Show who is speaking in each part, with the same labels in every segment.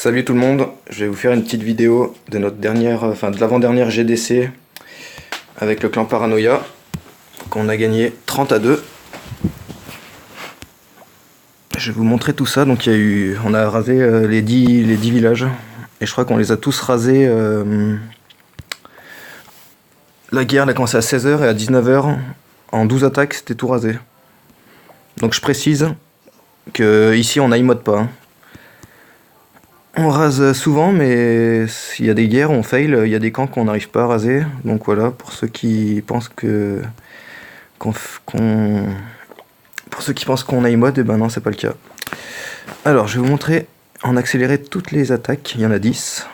Speaker 1: Salut tout le monde, je vais vous faire une petite vidéo de notre de l'avant-dernière GDC avec le clan Paranoia qu'on a gagné 30-2. Je vais vous montrer tout ça. Donc on a rasé les 10 villages et je crois qu'on les a tous rasés. La guerre elle a commencé à 16h et à 19h en 12 attaques c'était tout rasé. Donc je précise que ici on iMod pas. On rase souvent, mais s'il y a des guerres, on fail, il y a des camps qu'on n'arrive pas à raser. Donc voilà, pour ceux qui pensent qu'on iMod, et ben non, c'est pas le cas. Alors, je vais vous montrer en accéléré toutes les attaques, il y en a 10.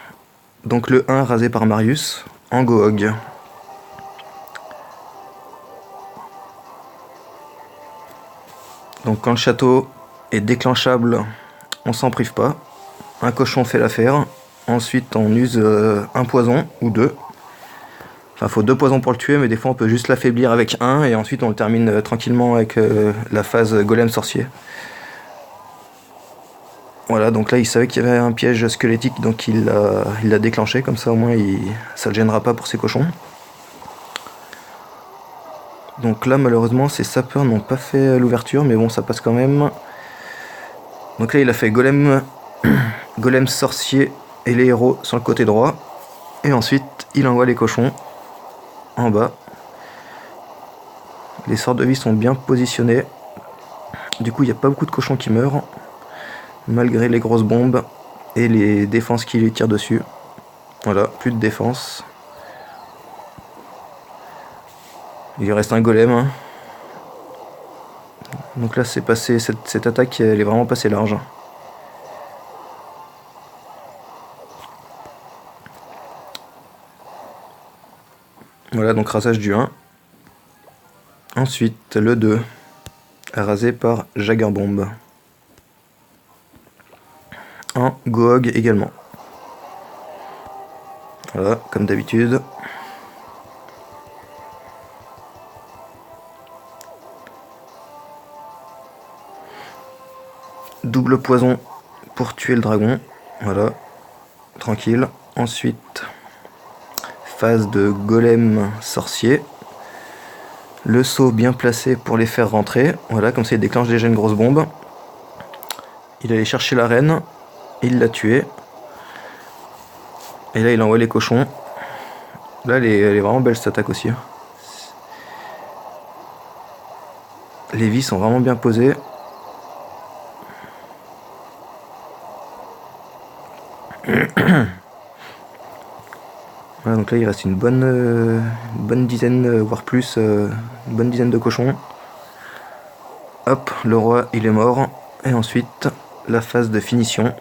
Speaker 1: Donc le 1 rasé par Marius, en Gohog. Donc quand le château est déclenchable, on s'en prive pas. Un cochon fait l'affaire. Ensuite, on use un poison ou deux. Enfin, faut 2 poisons pour le tuer, mais des fois on peut juste l'affaiblir avec un, et ensuite on le termine tranquillement avec la phase golem sorcier. Voilà, donc là il savait qu'il y avait un piège squelettique, donc il l'a déclenché, comme ça au moins ça le gênera pas pour ses cochons. Donc là malheureusement ces sapeurs n'ont pas fait l'ouverture, mais bon ça passe quand même. Donc là il a fait golem sorcier et les héros sur le côté droit, et ensuite il envoie les cochons en bas. Les sorts de vie sont bien positionnés, du coup il n'y a pas beaucoup de cochons qui meurent malgré les grosses bombes et les défenses qui les tirent dessus. Voilà, plus de défense. Il lui reste un golem, hein. Donc là c'est passé, cette attaque elle est vraiment passée large. Voilà, donc rasage du 1. Ensuite le 2, rasé par Jaggerbomb. En Gohog également. Voilà, comme d'habitude. Double poison pour tuer le dragon. Voilà, tranquille. Ensuite, phase de golem sorcier. Le saut bien placé pour les faire rentrer. Voilà, comme ça il déclenche déjà une grosse bombe. Il allait chercher la reine. Il l'a tué. Et là il envoie les cochons. Là elle est vraiment belle cette attaque aussi. Les vies sont vraiment bien posées. Voilà, donc là il reste une bonne dizaine, voire plus, une bonne dizaine de cochons. Hop, le roi il est mort. Et ensuite la phase de finition.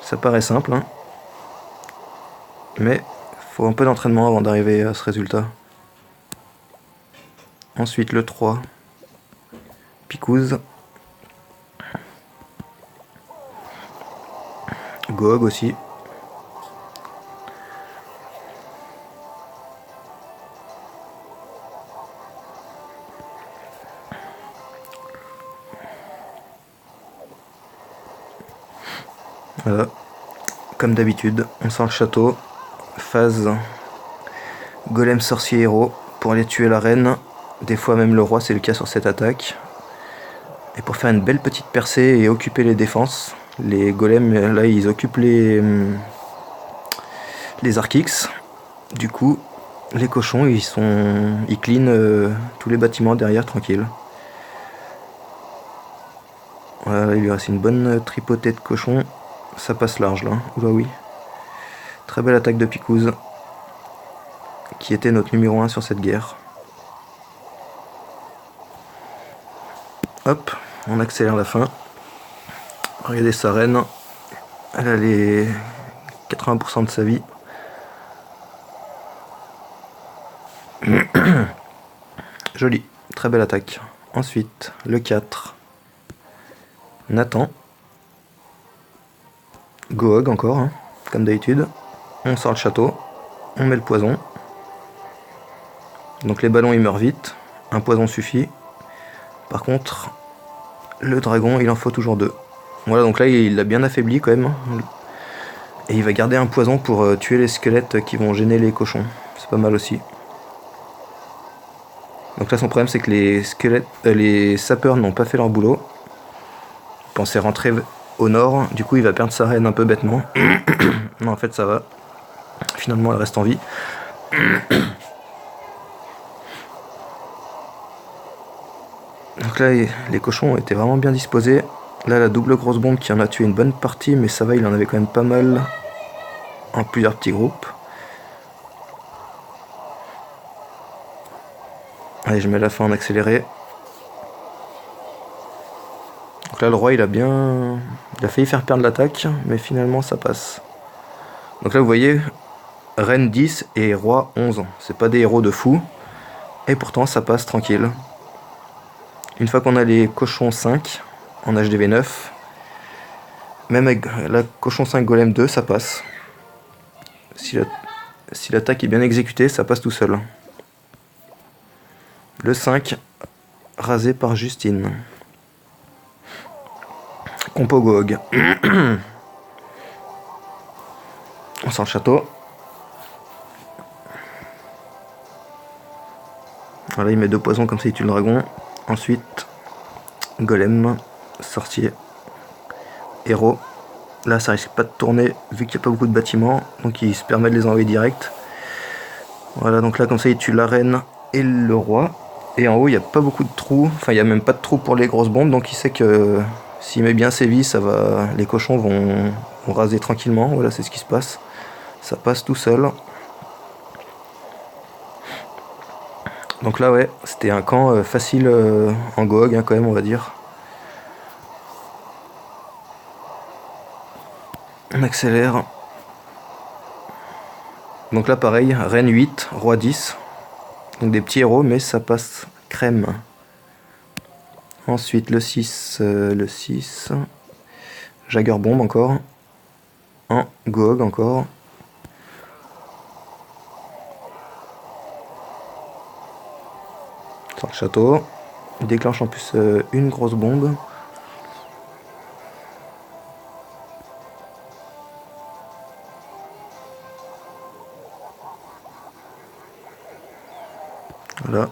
Speaker 1: Ça paraît simple, hein, mais faut un peu d'entraînement avant d'arriver à ce résultat. Ensuite le 3, Picouse. Gohog aussi. Voilà, comme d'habitude, on sort le château. Phase golem sorcier héros pour aller tuer la reine. Des fois même le roi, c'est le cas sur cette attaque. Et pour faire une belle petite percée et occuper les défenses, les golems là ils occupent les Archix. Du coup les cochons ils clean tous les bâtiments derrière tranquille. Voilà, il lui reste une bonne tripotée de cochons. Ça passe large là. Oula oui. Très belle attaque de Picouse, qui était notre numéro 1 sur cette guerre. Hop, on accélère la fin. Regardez sa reine. Elle a les 80% de sa vie. Joli, très belle attaque. Ensuite, le 4. Nathan. Gohog encore, hein, comme d'habitude. On sort le château. On met le poison. Donc les ballons ils meurent vite. Un poison suffit. Par contre, le dragon, il en faut toujours 2. Voilà, donc là il l'a bien affaibli quand même. Et il va garder un poison pour tuer les squelettes qui vont gêner les cochons. C'est pas mal aussi. Donc là son problème c'est que les squelettes, les sapeurs n'ont pas fait leur boulot. Il pensait rentrer au nord, du coup il va perdre sa reine un peu bêtement. Non en fait ça va. Finalement elle reste en vie. Donc là les cochons étaient vraiment bien disposés. Là la double grosse bombe qui en a tué une bonne partie, mais ça va, il en avait quand même pas mal en plusieurs petits groupes. Allez, je mets la fin en accéléré. Donc là le roi il a failli faire perdre l'attaque, mais finalement ça passe. Donc là vous voyez, reine 10 et roi 11. C'est pas des héros de fou, et pourtant ça passe tranquille. Une fois qu'on a les cochons 5 en HDV 9, même avec la cochon 5 golem 2, ça passe. Si l'attaque est bien exécutée, ça passe tout seul. Le 5, rasé par Justine. Compo Gog. On sent le château. Voilà, il met 2 poisons comme ça il tue le dragon. Ensuite, golem, sorcier, héros. Là ça risque pas de tourner vu qu'il n'y a pas beaucoup de bâtiments, donc il se permet de les envoyer direct. Voilà, donc là comme ça il tue la reine et le roi. Et en haut il n'y a pas beaucoup de trous, enfin il n'y a même pas de trous pour les grosses bombes, donc il sait que s'il met bien ses vies, ça va, les cochons vont raser tranquillement. Voilà, c'est ce qui se passe. Ça passe tout seul. Donc là ouais, c'était un camp facile en GOG hein, quand même on va dire. On accélère. Donc là pareil, reine 8, roi 10. Donc des petits héros mais ça passe crème. Ensuite le 6, Jagger Bomb encore. Un GOG encore. Sur le château. Il déclenche en plus une grosse bombe. Voilà.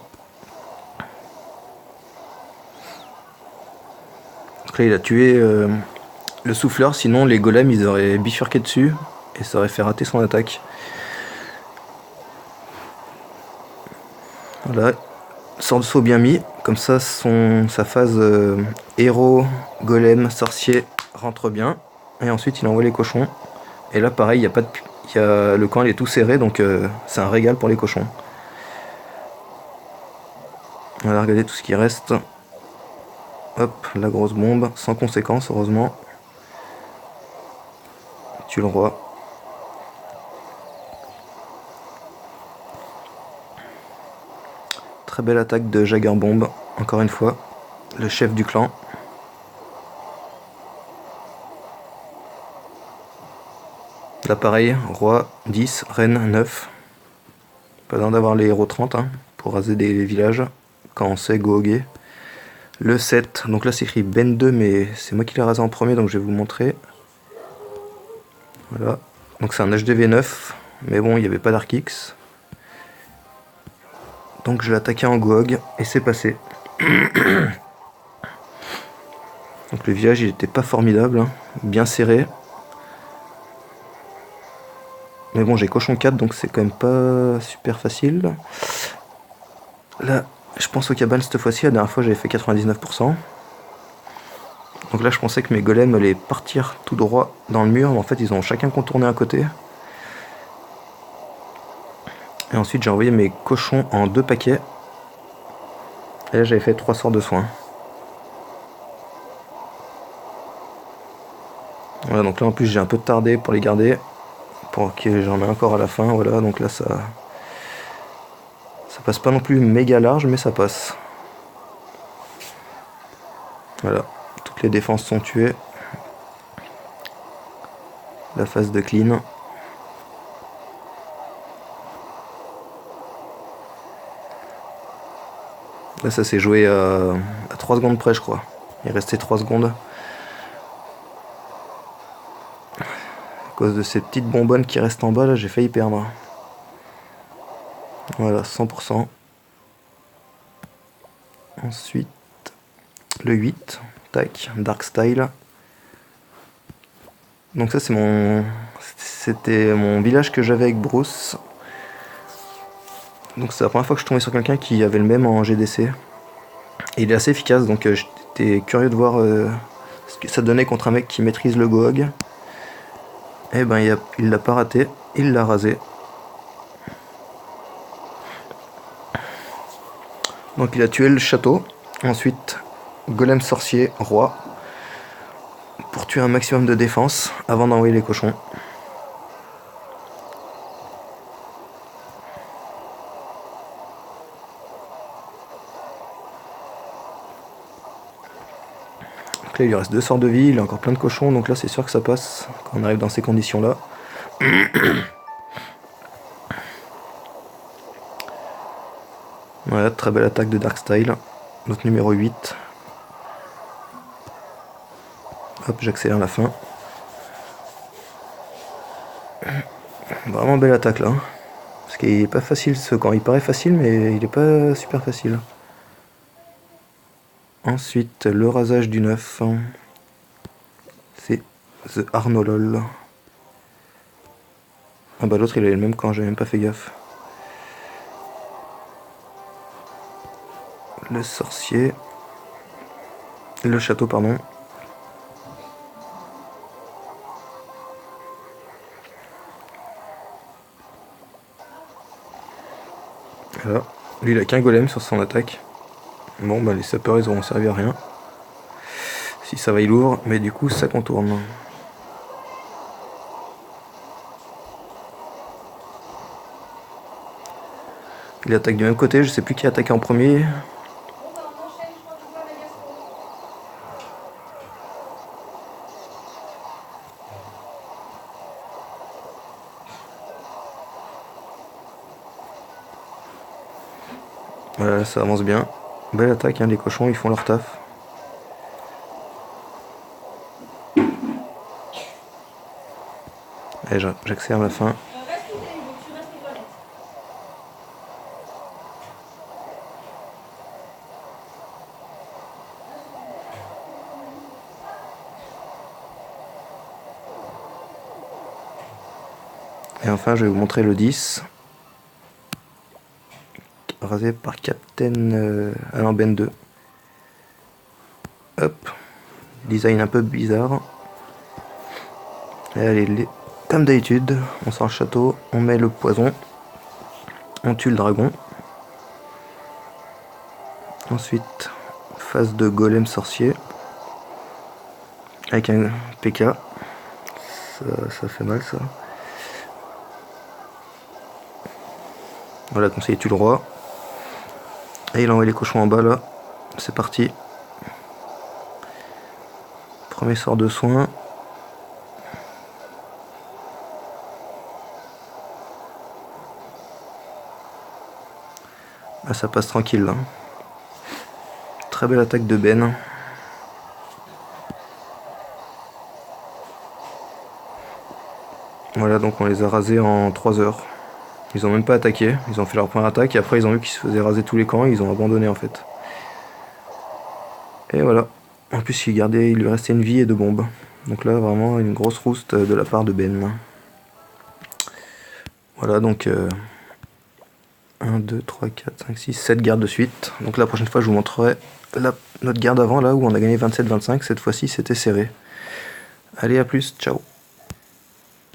Speaker 1: Donc là il a tué le souffleur, sinon les golems ils auraient bifurqué dessus et ça aurait fait rater son attaque. Voilà. Sort de saut bien mis, comme ça sa phase héros, golem, sorcier rentre bien. Et ensuite il envoie les cochons. Et là pareil, le camp il est tout serré, donc c'est un régal pour les cochons. Voilà, regardez tout ce qui reste. Hop, la grosse bombe, sans conséquence heureusement. Tue le roi. Très belle attaque de Jagger Bomb, encore une fois. Le chef du clan. Là pareil, roi 10, reine 9. Pas besoin d'avoir les héros 30 hein, pour raser des villages quand on sait goguer. Le 7, donc là c'est écrit Ben 2 mais c'est moi qui l'ai rasé en premier donc je vais vous montrer. Voilà, donc c'est un HDV 9 mais bon il n'y avait pas d'Arc X. Donc je l'ai attaqué en GOG et c'est passé. Donc le village il était pas formidable, hein, bien serré. Mais bon j'ai cochon 4 donc c'est quand même pas super facile. Là je pense aux cabanes cette fois-ci, la dernière fois j'avais fait 99%. Donc là je pensais que mes golems allaient partir tout droit dans le mur, mais en fait ils ont chacun contourné un côté. Et ensuite j'ai envoyé mes cochons en 2 paquets. Et là j'avais fait 3 sorts de soins. Voilà, donc là en plus j'ai un peu tardé pour les garder. Pour que j'en ai encore à la fin, voilà, donc là ça passe pas non plus méga large mais ça passe. Voilà, toutes les défenses sont tuées. La phase de clean. Là ça s'est joué à 3 secondes près je crois. Il restait 3 secondes. À cause de ces petites bonbonnes qui restent en bas, là, j'ai failli perdre. Voilà, 100%. Ensuite, le 8. Tac, Dark Style. Donc ça, c'était mon village que j'avais avec Bruce. Donc c'est la première fois que je tombais sur quelqu'un qui avait le même en GDC. Et il est assez efficace, donc j'étais curieux de voir ce que ça donnait contre un mec qui maîtrise le GOG. Et ben il l'a pas raté, il l'a rasé. Donc il a tué le château. Ensuite, golem sorcier, roi. Pour tuer un maximum de défense avant d'envoyer les cochons. Donc là il lui reste 2 sorts de vie, il a encore plein de cochons, donc là c'est sûr que ça passe quand on arrive dans ces conditions là. Voilà, très belle attaque de Darkstyle. Notre numéro 8. Hop, j'accélère la fin. Vraiment belle attaque là. Parce qu'il est pas facile ce camp. Il paraît facile mais il est pas super facile. Ensuite, le rasage du 9. C'est The Arnolol. Ah bah l'autre il avait le même camp, j'avais même pas fait gaffe. Le sorcier. Le château, pardon. Voilà. Lui il a qu'un golem sur son attaque. Bon bah les sapeurs ils auront servi à rien. Si ça va il ouvre, mais du coup ça contourne. Il attaque du même côté, je sais plus qui a attaqué en premier. Voilà, ça avance bien. Belle attaque, hein, les cochons ils font leur taf. Et j'accélère la fin. Et enfin je vais vous montrer le 10. Rasé par Captain Alain Ben 2. Hop. Design un peu bizarre. Et allez, comme d'habitude, on sort le château, on met le poison, on tue le dragon. Ensuite, phase de golem sorcier. Avec un PK. Ça fait mal ça. Voilà, conseiller tue le roi. Et il envoie les cochons en bas là. C'est parti. Premier sort de soin. Là ça passe tranquille là. Très belle attaque de Ben. Voilà, donc on les a rasés en 3 heures. Ils ont même pas attaqué, ils ont fait leur première attaque et après ils ont vu qu'ils se faisaient raser tous les camps et ils ont abandonné en fait. Et voilà. En plus il lui restait une vie et 2 bombes. Donc là vraiment une grosse rouste de la part de Ben. Voilà donc 1, 2, 3, 4, 5, 6, 7 gardes de suite. Donc la prochaine fois je vous montrerai notre garde avant là où on a gagné 27-25. Cette fois-ci c'était serré. Allez à plus, ciao.